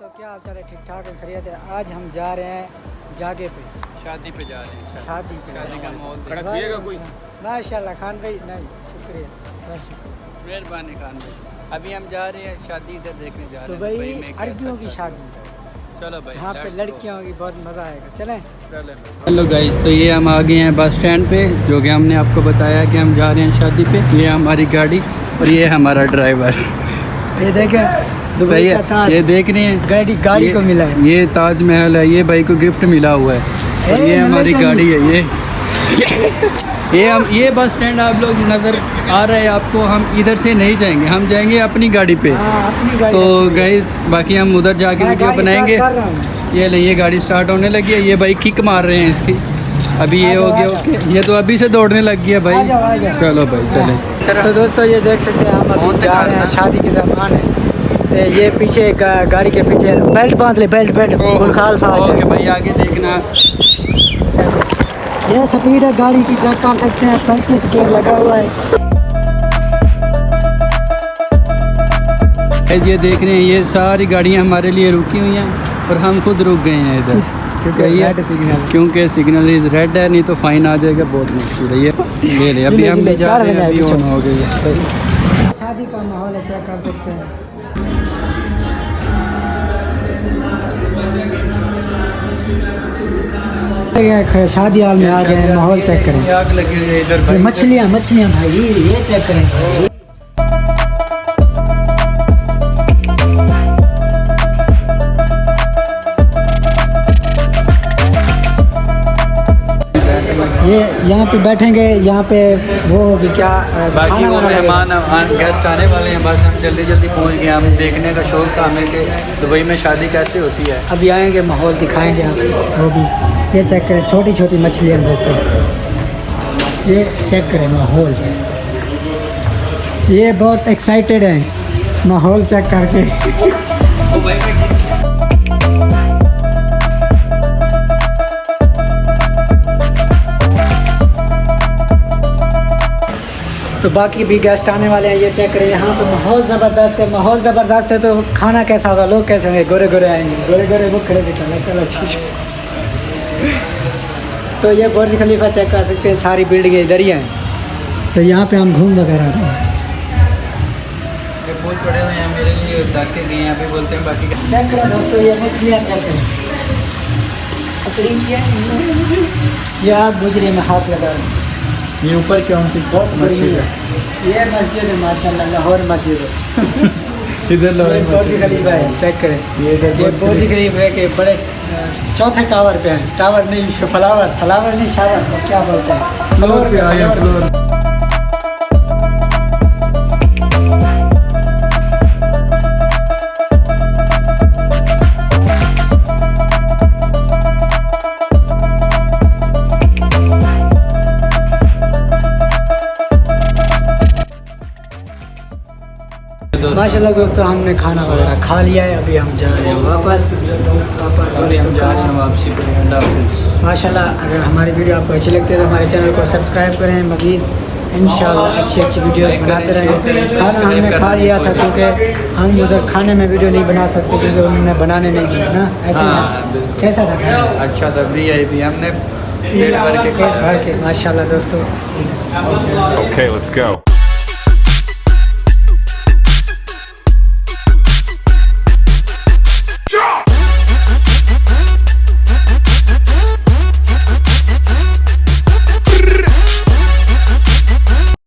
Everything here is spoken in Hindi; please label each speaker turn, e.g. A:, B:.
A: दोस्तों, क्या हाल चाल है? ठीक ठाक है, खैरियत है। आज हम जा रहे हैं जागे पे,
B: शादी पे जा रहे हैं।
A: शादी पे।
B: शादी का माहौल कड़क पिएगा कोई?
A: माशाल्लाह खान भाई, नहीं शुक्रिया,
B: मेहरबानी खान भाई। अभी हम जा रहे हैं शादी इधर देखने जा रहे
A: तो
B: हैं
A: भाई
B: दुबई में।
A: अरबियों की शादी,
B: चलो भाई,
A: जहाँ पे लड़कियाँ होगी, बहुत मज़ा आएगा। चलें।
B: हेलो गाइस, तो ये हम आ गए हैं बस स्टैंड पे, जो कि हमने आपको बताया कि हम जा रहे हैं शादी पे। ये हमारी गाड़ी और ये हमारा ड्राइवर।
A: ये देखें, दुबई का ताज।
B: ये देख रहे हैं
A: गाड़ी को मिला है।
B: ये ताजमहल है, ये भाई को गिफ्ट मिला हुआ है। और ये हमारी गाड़ी है। ये बस स्टैंड आप लोग नज़र आ रहा है आपको। हम इधर से नहीं जाएंगे, हम जाएंगे अपनी गाड़ी पे।
A: अपनी गाड़ी।
B: तो गाइस बाकी हम उधर जाके वीडियो बनाएंगे। ये नहीं, ये गाड़ी स्टार्ट होने लगी है। ये भाई किक मार रहे हैं इसकी। अभी ये हो गया ओके। ये तो अभी से दौड़ने लग गया भाई। चलो भाई चले।
A: तो दोस्तों ये देख सकते हैं, हम अभी जा रहे हैं, शादी के ज़मान है। तो ये पीछे गाड़ी के पीछे बेल्ट बांध ले, बेल्ट खालफा।
B: ओके भाई, आगे देखना।
A: ये स्पीड है गाड़ी की, चेक कर सकते हैं, 35 गियर लगा हुआ है।
B: ये देख रहे हैं, ये सारी गाड़ियाँ हमारे लिए रुकी हुई हैं और हम खुद रुक गए हैं इधर, क्योंकि सिग्नल इज रेड है। नहीं तो फाइन आ जाएगा, बहुत मुश्किल है। ये ले अभी हम भी जा रहे हैं, अभी ऑन हो गई है।
A: शादी का माहौल है, चेक कर सकते हैं। शादी हाल में आ गए हैं, माहौल चेक करें।
B: आग लगी हुई है इधर।
A: मछलियाँ भाई, ये चेक करें। ये यहाँ पे बैठेंगे, यहाँ पे वो होगी क्या,
B: बाकी वो मेहमान गेस्ट आने वाले हैं। बस हम जल्दी जल्दी पहुँच गए। हम देखने का शौक था हमें कि दुबई में शादी कैसे होती है।
A: अभी आएंगे, माहौल दिखाएंगे आपको वो भी। ये चेक करें, छोटी छोटी मछलियाँ दोस्तों, ये चेक करें माहौल। ये बहुत एक्साइटेड है माहौल चेक करके। तो बाकी भी गेस्ट आने वाले हैं, ये चेक करें। यहाँ पे माहौल ज़बरदस्त है, माहौल ज़बरदस्त है। तो खाना कैसा होगा, लोग कैसे होंगे? गोरे गोरे आएंगे, गोरे गोरे वो खड़े दिखा चीज़। तो ये बुर्ज खलीफा चेक कर सकते हैं, सारी बिल्डिंगें इधर ही हैं। तो यहाँ पे हम घूम वगैरह रहे हैं।
B: ये फूल पड़े हुए हैं मेरे लिए, ढक के गए यहाँ पे बोलते हैं। बाकी
A: चेक करें दोस्तों, ये मछलियाँ चेक करें। ये आग गुजरी में हाथ लगा रहे हैं।
B: ये ऊपर क्या उनकी
A: बहुत मस्जिद है। ये मस्जिद है माशाल्लाह, लाहौर मस्जिद है।
B: इधर
A: बुर्ज खलीफा है, चेक करें। ये बुर्ज खलीफा है कि बड़े चौथे टावर पे है। टावर नहीं, फ्लावर नहीं, शावर क्या बोलते हैं, फ्लोर पे फ्लोर। माशाल्लाह दोस्तों, हमने खाना वगैरह खा लिया है। अभी हम जा रहे हैं वापस।
B: वापसी पे।
A: माशाल्लाह, अगर हमारी वीडियो आपको अच्छी लगती है तो हमारे चैनल को सब्सक्राइब करें। मज़ीद इंशाल्लाह अच्छी वीडियोस बनाते रहेंगे। खाना हमने खा लिया था, क्योंकि हम उधर खाने में वीडियो नहीं बना सकते, क्योंकि उन्होंने बनाने नहीं दिया ना। ऐसे कैसा था? अच्छा था। VIP हमने पेट भर के माशाल्लाह दोस्तों।
C: Okay, let's go.